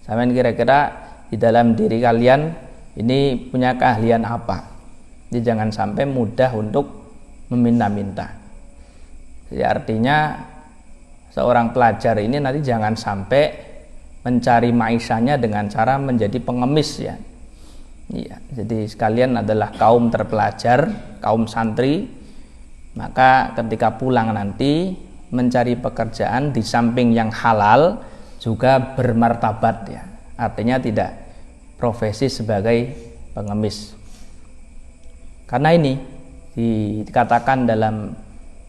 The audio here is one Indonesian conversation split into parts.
Sampean kira-kira di dalam diri kalian ini punya keahlian apa? Jadi jangan sampai mudah untuk meminta-minta. Jadi artinya seorang pelajar ini nanti jangan sampai mencari maishanya dengan cara menjadi pengemis ya. Iya, jadi sekalian adalah kaum terpelajar, kaum santri, maka ketika pulang nanti mencari pekerjaan di samping yang halal juga bermartabat ya. Artinya tidak profesi sebagai pengemis. Karena ini dikatakan dalam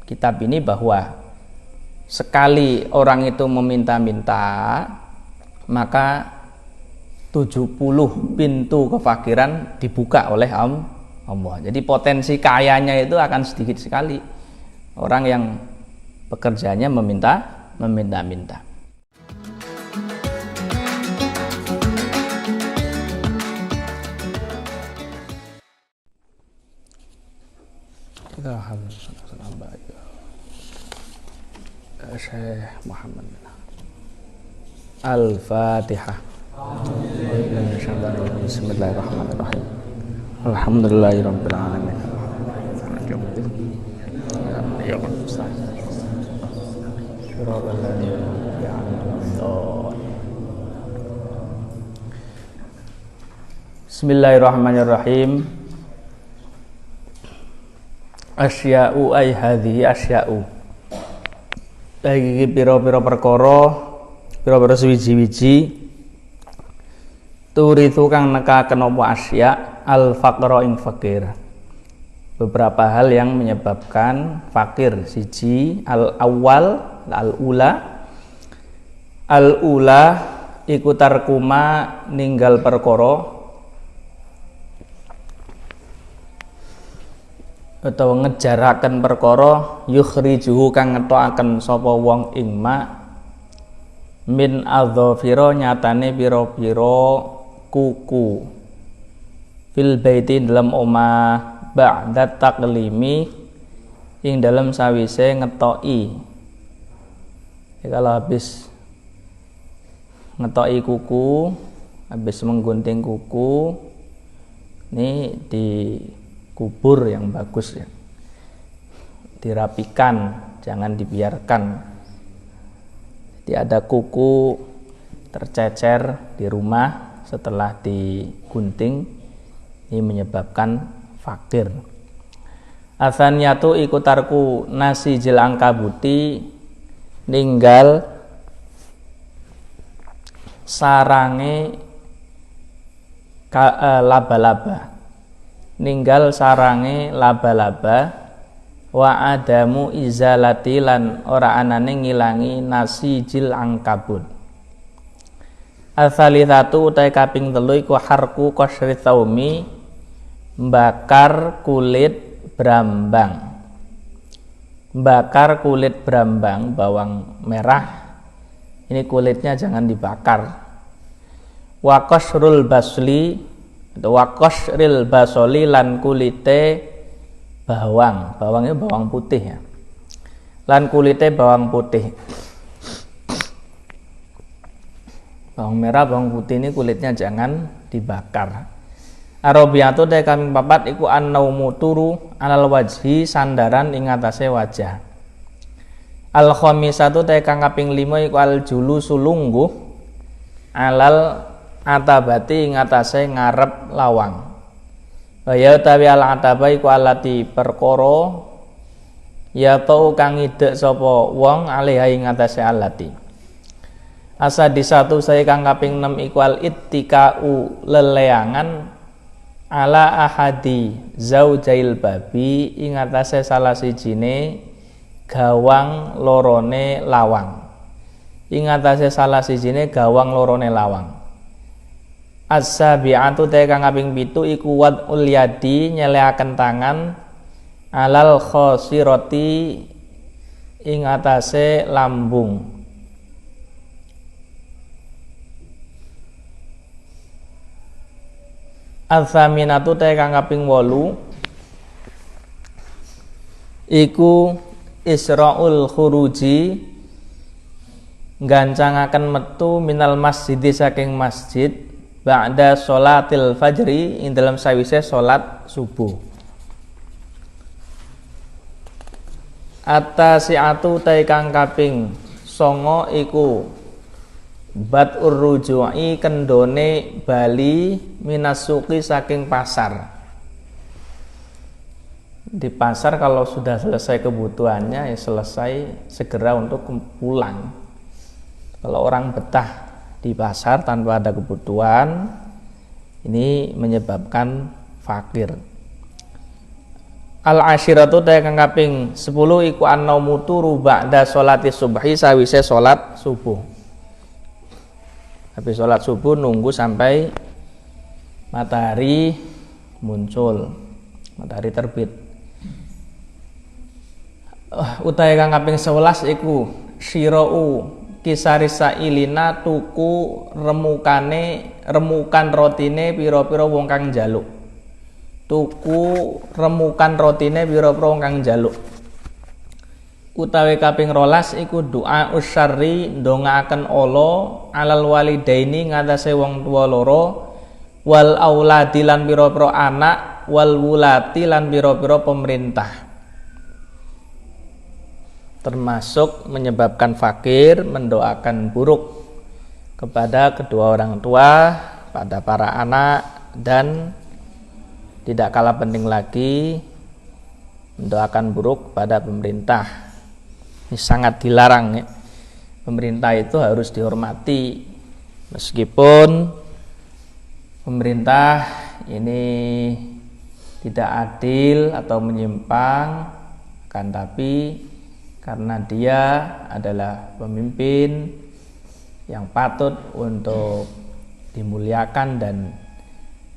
kitab ini bahwa sekali orang itu meminta-minta, maka 70 pintu kefakiran dibuka oleh Allah. Jadi potensi kayanya itu akan sedikit sekali orang yang pekerjaannya meminta-minta. Syekh Muhammad Al-Fatihah. Bismillahirrahmanirrahim. Alhamdulillahirabbil alamin. Bismillahirrahmanirrahim. Asya'u ay hadhihi asya'u. Iki pira-pira perkara, pira-pira suwiji-wiji turitu kang nekaken apa asya al faqra ing fakir. Beberapa hal yang menyebabkan fakir. Siji al awal al ula iku tarkuma ninggal perkara atau ngejaraken perkara yukhrijuhu kang ngetokaken sapa wong ing ma min adzafira nyatane pira-pira kuku fil baiti dalam omah ba'da taklimi ing dalam sawise ngetoki. Kalau habis ngetoki kuku, habis menggunting kuku, ini dikubur yang bagus ya, dirapikan, jangan dibiarkan. Jadi ada kuku tercecer di rumah setelah digunting, ini menyebabkan fakir. Asaniyatu ikutarku nasi jil angkabuti ninggal sarange laba-laba, ninggal sarange laba-laba wa adamu izalati lan ora anane ngilangi nasi jil angkabut. Asalitsatu utai kaping 3 iku harku qasri taumi, mbakar kulit brambang. Bakar kulit brambang, bawang merah, ini kulitnya jangan dibakar. Wa qasrul basli atau wa qasril basoli lan kulite bawang. Bawangnya bawang putih ya. Lan kulite bawang putih. Bawang merah, bawang putih ini kulitnya jangan dibakar. Arabiyatu te kami papat iku annaumu turu alal wajhi sandaran ing atase wajah. Al khamisatu te kang kaping 5 iku al julusu lungguh alal atabati ing atase ngarep lawang. Wa tawi al ataba iku alati perkara ya tau kang idek sapa wong alih ing atase alati. Asadi satu saya kang kaping 6 iku al ittikau leleangan ala ahadi zaujail babi ing atase salah sijine gawang lorone lawang. Ing atase salah sijine gawang lorone lawang. As-sabi'atu te kang kaping 7 iku wad'ul yadi nyeleaken tangan alal khosirati ing atase lambung. Al-thaminatu te kang kaping 8 iku isra'ul khuruji gancangaken metu minal masjid saking masjid ba'da sholatil fajri ing dalam sawise salat subuh. At-tasi'atu ta kang kaping 9 iku bad'ur ruju'i kendone bali minasuki saking pasar. Di pasar kalau sudah selesai kebutuhannya ya selesai segera untuk pulang. Kalau orang betah di pasar tanpa ada kebutuhan, ini menyebabkan fakir. Al-ashiratu ta kang kaping 10 iku an-naumu turu ba'da sholati subhi sawise salat subuh. Habis salat subuh nunggu sampai matahari muncul, matahari terbit. Utahe kang kaping 11 iku syirau kisarisa ilina tuku remukan rotine pira-pira wong kang njaluk. Tuku remukan rotine pira-pira wong kang njaluk. Utawi kaping 12 iku doa usyarri ndongaaken ala alal walidaini ngatasé wong tuwa loro wal auladi lan pira-pira anak wal wulati lan pira-pira pemerintah. Termasuk menyebabkan fakir, mendoakan buruk kepada kedua orang tua, pada para anak, dan tidak kalah penting lagi mendoakan buruk pada pemerintah. Ini sangat dilarang ya. Pemerintah itu harus dihormati meskipun pemerintah ini tidak adil atau menyimpang, kan, tapi karena dia adalah pemimpin yang patut untuk dimuliakan dan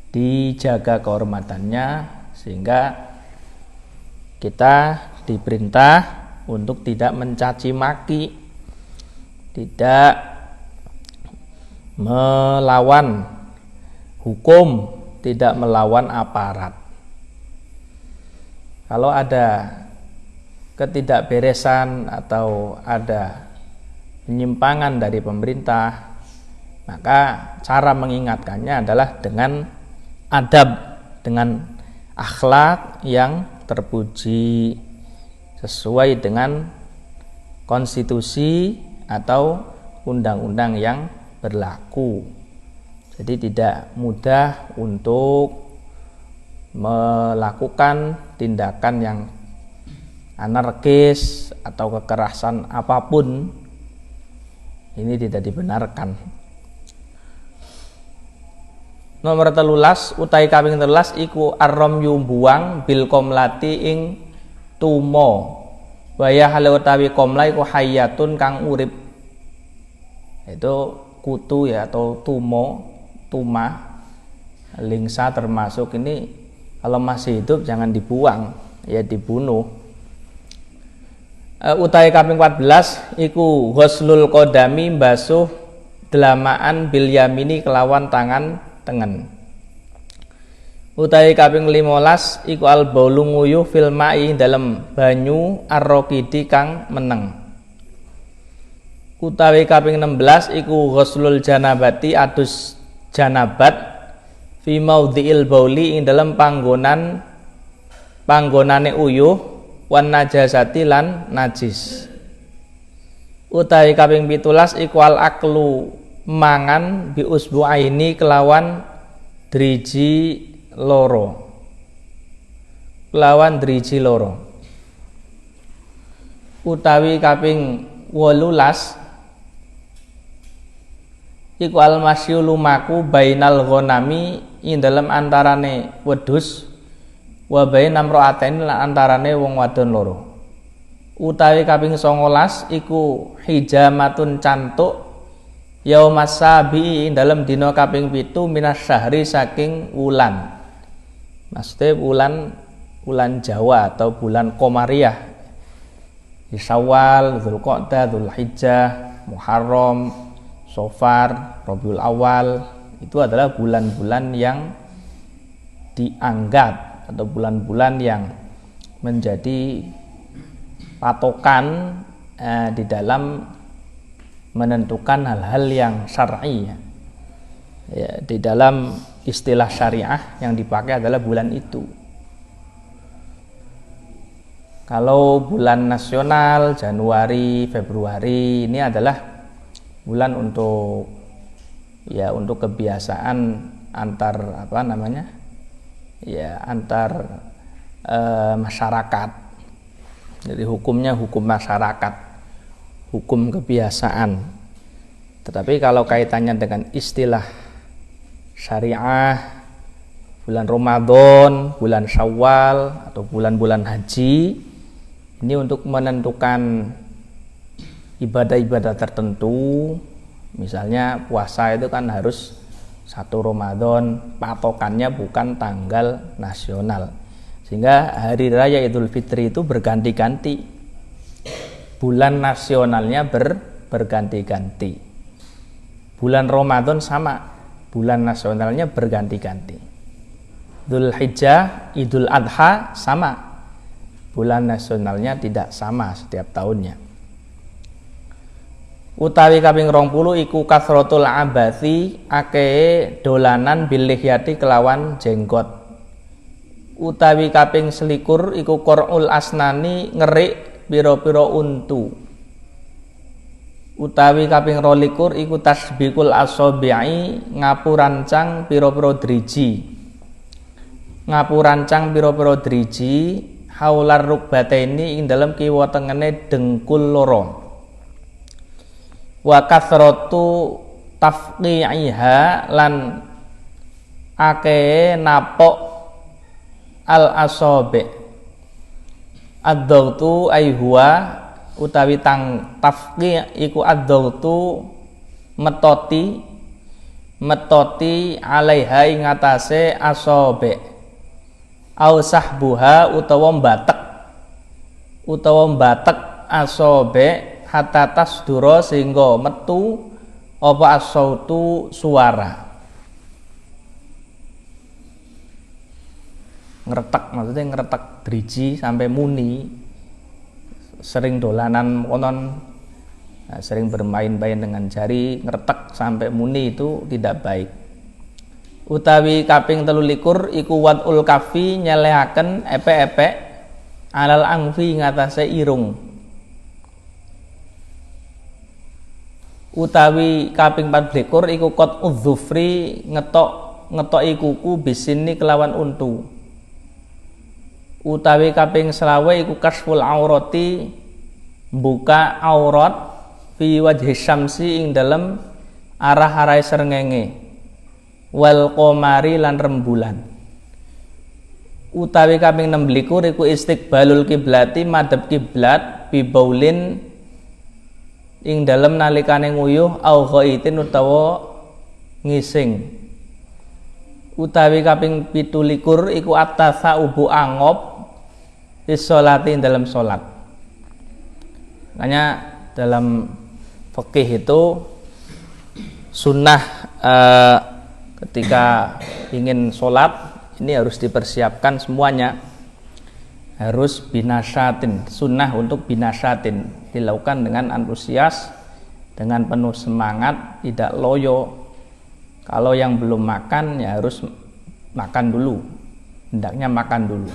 dijaga kehormatannya, sehingga kita diperintah untuk tidak mencaci maki, tidak melawan hukum, tidak melawan aparat. Kalau ada ketidakberesan atau ada penyimpangan dari pemerintah, maka cara mengingatkannya adalah dengan adab, dengan akhlak yang terpuji sesuai dengan konstitusi atau undang-undang yang berlaku. Jadi tidak mudah untuk melakukan tindakan yang anarkis atau kekerasan apapun, ini tidak dibenarkan. Nomor 13 utai kaping 13 iku arromyu buang bil komlati ing tumo waya hale utawi komla iku hayatun kang urip. Itu kutu ya, atau tumo, tuma, lingsa termasuk ini. Kalau masih hidup jangan dibuang, ya dibunuh. Utai kaping 14 iku ghuslul qadami basuh delamaan bil yamini kelawan tangan tengen. Utai kaping 15 iku al baulu nguyuh fil ma'i dalam banyu arrokidi kang meneng. Utawi kaping 16 iku ghuslul janabati adus janabat fi maudhi'il bauli ing dalam panggonane uyuh wan najasati lan najis. Utawi kaping 17 iku al aklu mangan bi usbu'aini kelawan driji loro. Utawi kaping 18 iku al masyu lumaku bainal ghanami ing dalem antarane wedhus wa bainam ra'atain lan antarane wong wadon loro. Utawi kaping 19 iku hijamatun cantuk yaumas sabi ing dalem dina kaping 7 minas syahri saking wulan. Maksudnya bulan Jawa atau bulan Komariah. Di Syawal, Dzulqa'dah, Dzulhijjah, Muharram, Safar, Rabiul Awal, itu adalah bulan-bulan yang dianggap atau bulan-bulan yang menjadi patokan di dalam menentukan hal-hal yang syar'i ya, di dalam istilah syariah yang dipakai adalah bulan itu. Kalau bulan nasional Januari, Februari ini adalah bulan untuk kebiasaan antar antar masyarakat. Jadi hukumnya hukum masyarakat, hukum kebiasaan. Tetapi kalau kaitannya dengan istilah syariah, bulan Ramadan, bulan Syawal atau bulan-bulan haji, ini untuk menentukan ibadah-ibadah tertentu. Misalnya puasa itu kan harus 1 Ramadan, patokannya bukan tanggal nasional. Sehingga hari raya Idul Fitri itu berganti-ganti. Bulan nasionalnya berganti-ganti. Bulan Ramadan sama, bulan nasionalnya berganti-ganti. Dzul Hijjah, Idul Adha sama, bulan nasionalnya tidak sama setiap tahunnya. Utawi kaping 20 iku kasratul abathi, akeh dolanan bil lihyati kelawan jenggot. Utawi kaping 21 iku qur'ul asnani, ngerik pira-pira untu. Utawi kaping 22 iku tasbikul asabi'i, ngapurancang pira-pira driji. Ngapurancang pira-pira driji haular rukbataini ing dalem kiwa tengene dengkul loro. Wa kasratu tafqi'iha, lan akeh napok al asabi. Ad-dhautu ay huwa, utawi tafqi iku ad-dhautu metoti alaiha ing atase asabi. Au sahbuha, utawa mbatek asabi hatta tasdura sehingga metu apa as-sautu suara. Ngretek, maksudnya ngretek driji sampai muni. Sering dolanan konon, sering bermain-main dengan jari, ngretek sampai muni itu tidak baik. Utawi kaping 23 iku wadul kafi, nyelehaken epek-epek alal angfi ngatasé irung. Utawi kaping 24 iku qat udzufri, ngetoki kuku bisini kelawan untu. Utawi kaping 20 iku kasful aurati, buka aurat fi wajhi syamsi ing dalem arah-arahe srengenge, wal qamari lan rembulan. Utawi kaping 26 iku istiqbalul kiblati, madhep kiblat, bi baulin ing dalem nalikane nguyuh, au ghaitin utawa ngising. Utawi kaping 27 iku atasa ubu angop isolati dalam sholat. Makanya dalam fikih itu sunnah ketika ingin sholat ini harus dipersiapkan semuanya, harus binasyatin. Sunnah untuk binasyatin dilakukan dengan antusias, dengan penuh semangat, tidak loyo. Kalau yang belum makan ya harus makan dulu, hendaknya makan dulu.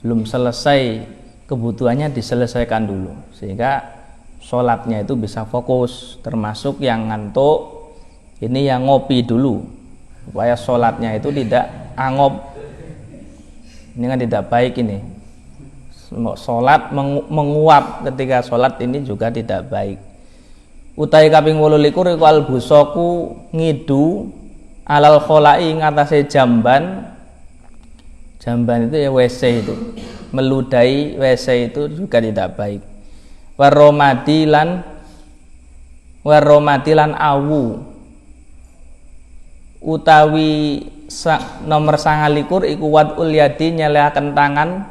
Belum selesai kebutuhannya diselesaikan dulu, sehingga sholatnya itu bisa fokus. Termasuk yang ngantuk, ini yang ngopi dulu, supaya sholatnya itu tidak angop. Ini kan tidak baik ini. Sholat menguap ketika sholat ini juga tidak baik. Utai kaping 28 iku al busoku, ngidu alal kholai ngatasé jamban. Jamban itu ya WC itu, meludahi WC itu juga tidak baik. Waromadilan awu, utawi nomor 29 iku wadul yadi, nyelehaken tangan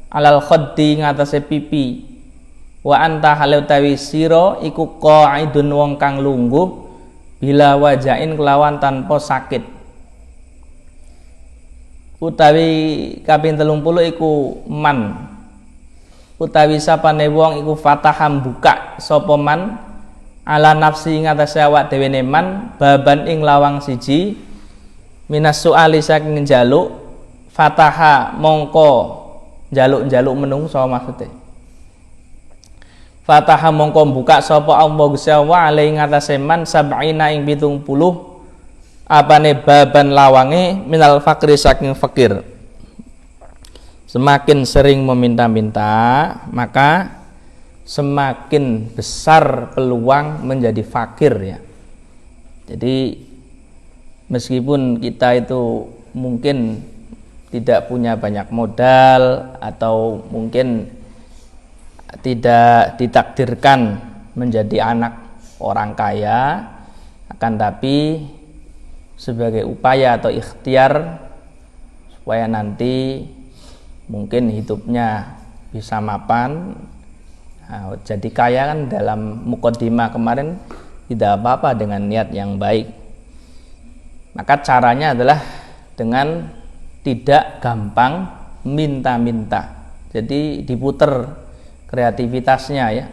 alal khaddi ngatasé pipi. Wa anta halutawi sira iku qaidun wong kang lungguh, bila wajain kelawan tanpa sakit. Utawi kaping 30 iku man, utawi sapane wong iku fataham buka sapa man ala nafsi ing atase awak dhewe neman baban ing lawang siji minas suali saking njaluk fataha mongko njaluk-njaluk menungso maksude fataha mongko buka sapa Allah Gusti Allah alai ing atase man sab'ina ing 70 apane baban lawange minal fakri saking fakir. Semakin sering meminta-minta maka semakin besar peluang menjadi fakir ya. Jadi meskipun kita itu mungkin tidak punya banyak modal atau mungkin tidak ditakdirkan menjadi anak orang kaya, akan tapi sebagai upaya atau ikhtiar supaya nanti mungkin hidupnya bisa mapan. Nah, jadi kaya kan dalam mukaddimah kemarin tidak apa-apa dengan niat yang baik. Maka caranya adalah dengan tidak gampang minta-minta. Jadi diputer kreativitasnya ya.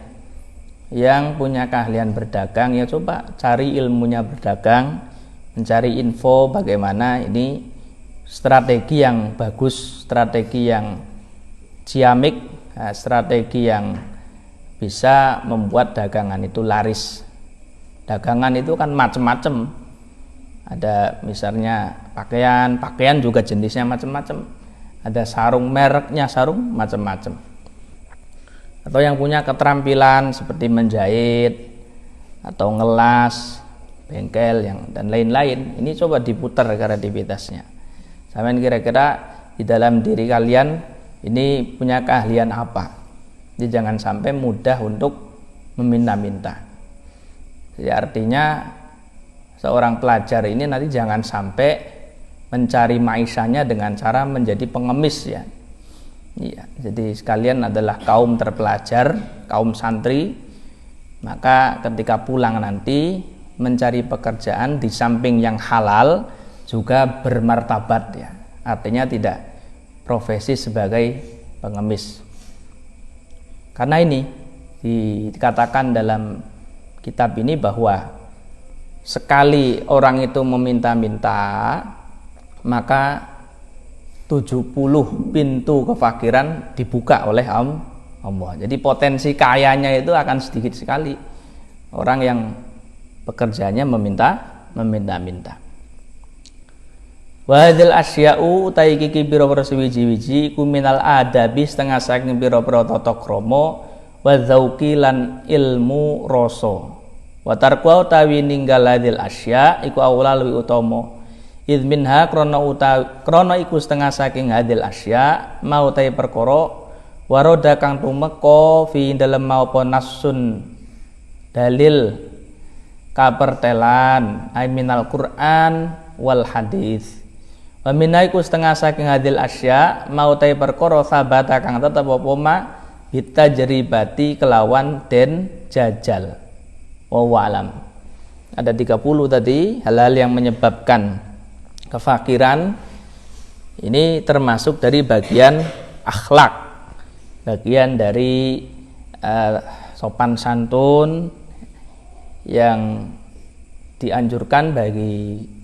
Yang punya keahlian berdagang ya coba cari ilmunya berdagang, mencari info bagaimana ini strategi yang bagus, strategi yang ciamik, strategi yang bisa membuat dagangan itu laris. Dagangan itu kan macam-macam. Ada misalnya pakaian juga jenisnya macam-macam. Ada sarung, mereknya sarung macam-macam. Atau yang punya keterampilan seperti menjahit atau ngelas, bengkel yang dan lain-lain. Ini coba diputar kreativitasnya. Sampai kira-kira di dalam diri kalian ini punya keahlian apa? Jadi jangan sampai mudah untuk meminta-minta. Jadi artinya seorang pelajar ini nanti jangan sampai mencari maishanya dengan cara menjadi pengemis ya. Iya, jadi sekalian adalah kaum terpelajar, kaum santri. Maka ketika pulang nanti mencari pekerjaan di samping yang halal juga bermartabat ya. Artinya tidak profesi sebagai pengemis. Karena ini dikatakan dalam kitab ini bahwa sekali orang itu meminta-minta maka 70 pintu kefakiran dibuka oleh Allah. Jadi potensi kayanya itu akan sedikit sekali orang yang pekerjaannya meminta-minta. Wa hadzal asya'u utai iki pira-pira suwiji-wiji iku minal adabi setengah saking pira-pira tata krama wa dzauqi lan ilmu rasa. Wa tarku utawi ninggal hadzal asya' iku aula luwih utama. Id minha krana iku setengah saking hadzal asya' mau utawi perkara waroda kang tumeka fi dalem maupun nasun dalil kapertelan ay minal Qur'an wal hadis. Wa minaiku setengah saking hadil asya mau tai perkara sabata kang tetep apa ma bitajribati kelawan den jajal. Wa alam. Ada 30 tadi hal-hal yang menyebabkan kefakiran. Ini termasuk dari bagian akhlak, bagian dari sopan santun yang dianjurkan bagi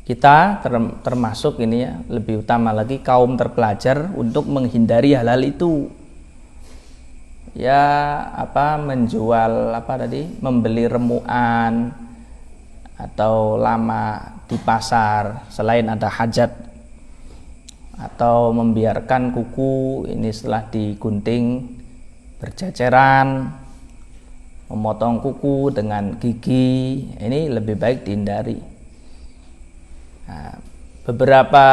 kita, termasuk ini ya, lebih utama lagi kaum terpelajar untuk menghindari hal-hal itu. Ya, menjual membeli remuan atau lama di pasar selain ada hajat, atau membiarkan kuku ini setelah digunting berceceran, memotong kuku dengan gigi, ini lebih baik dihindari. Nah, beberapa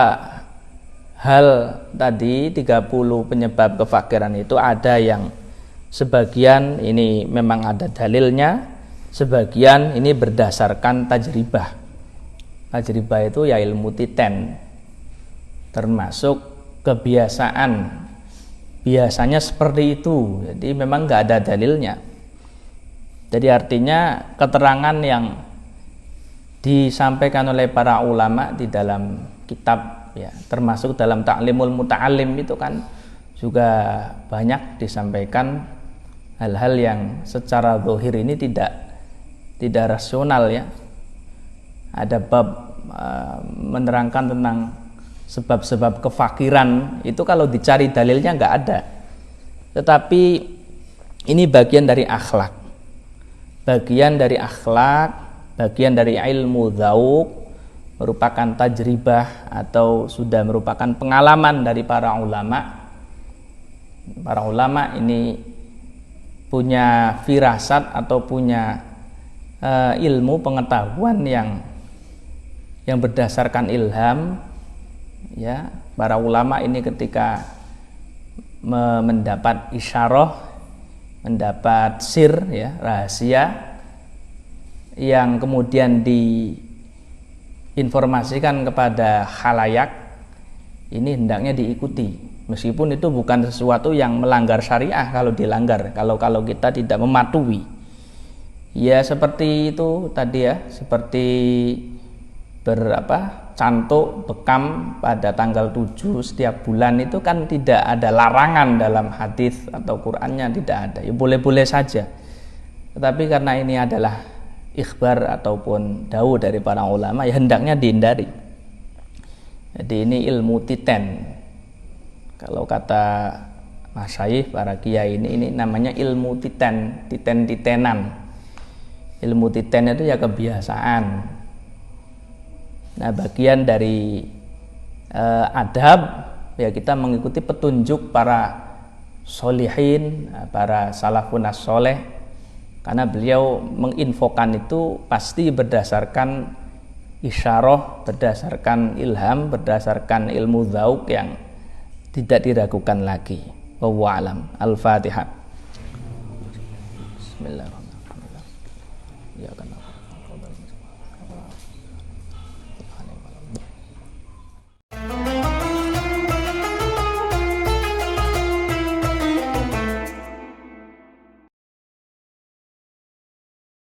hal tadi 30 penyebab kefakiran itu ada yang sebagian ini memang ada dalilnya, sebagian ini berdasarkan tajribah. Tajribah itu ya ilmu titen, termasuk kebiasaan. Biasanya seperti itu, jadi memang nggak ada dalilnya. Jadi artinya keterangan yang disampaikan oleh para ulama di dalam kitab ya, termasuk dalam Ta'limul Muta'allim itu kan juga banyak disampaikan hal-hal yang secara zahir ini tidak tidak rasional ya. Ada bab menerangkan tentang sebab-sebab kefakiran, itu kalau dicari dalilnya nggak ada. Tetapi ini bagian dari akhlak, bagian dari akhlak, bagian dari ilmu dzauq, merupakan tajribah atau sudah merupakan pengalaman dari para ulama. Para ulama ini punya firasat atau punya ilmu pengetahuan yang berdasarkan ilham ya. Para ulama ini ketika mendapat isyarah, mendapat sir ya, rahasia yang kemudian diinformasikan kepada khalayak, ini hendaknya diikuti meskipun itu bukan sesuatu yang melanggar syariah. Kalau dilanggar, kalau kita tidak mematuhi, ya seperti itu tadi ya, seperti cantuk bekam pada tanggal 7 setiap bulan, itu kan tidak ada larangan dalam hadis atau Qur'annya, tidak ada, ya boleh-boleh saja. Tetapi karena ini adalah ikhbar ataupun dawuh dari para ulama, ya hendaknya dihindari. Jadi ini ilmu titen. Kalau kata masyayikh para kiai ini namanya ilmu titen, titen-titenan. Ilmu titen itu ya kebiasaan. Nah, bagian dari adab ya kita mengikuti petunjuk para sholihin, para salafun as-soleh, karena beliau menginfokan itu pasti berdasarkan isyarah, berdasarkan ilham, berdasarkan ilmu dzauq yang tidak diragukan lagi. Wallahu a'lam. Al-Fatihah. Bismillahirrahmanirrahim. Ya kan.